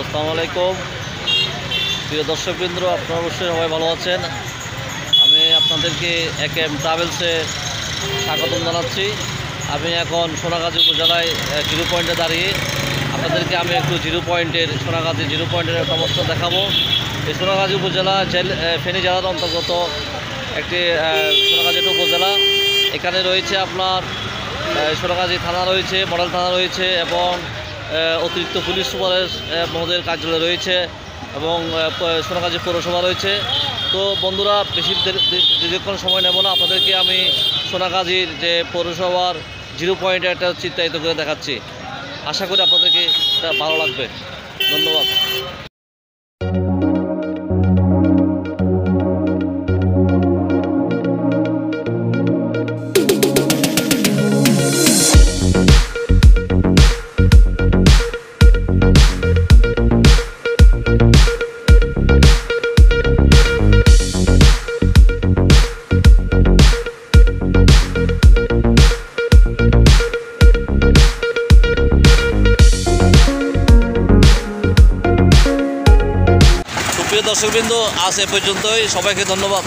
আসসালামু আলাইকুম প্রিয় দর্শকবৃন্দ, আপনারা অবশ্যই সবাই ভালো আছেন। আমি আপনাদেরকে একেএম ট্রাভেলসে স্বাগতম জানাচ্ছি। আমি এখন সোনাগাজী উপজেলায় জিরো পয়েন্টে দাঁড়িয়ে আপনাদেরকে আমি একটু সোনাগাজী জিরো পয়েন্টের একটা অবস্থা দেখাবো। এই সোনাগাজী উপজেলা ফেনী জেলার অন্তর্গত একটি সোনাগাজী উপজেলা। এখানে রয়েছে আপনার সোনাগাজী থানা রয়েছে, মডেল থানা রয়েছে এবং অতিরিক্ত পুলিশ সুপারের মহোদয়ের কার্যালয় রয়েছে এবং সোনাগাজী পৌরসভা রয়েছে। তো বন্ধুরা, বেশি দীর্ঘক্ষণ সময় নেব না, আপনাদেরকে আমি সোনাগাজীর যে পৌরসভার জিরো পয়েন্টে একটা চিত্রায়িত করে দেখাচ্ছি। আশা করি আপনাদেরকে এটা ভালো লাগবে। ধন্যবাদ। প্রিয় দর্শকবৃন্দ, আজ এ পর্যন্তই। সবাইকে ধন্যবাদ।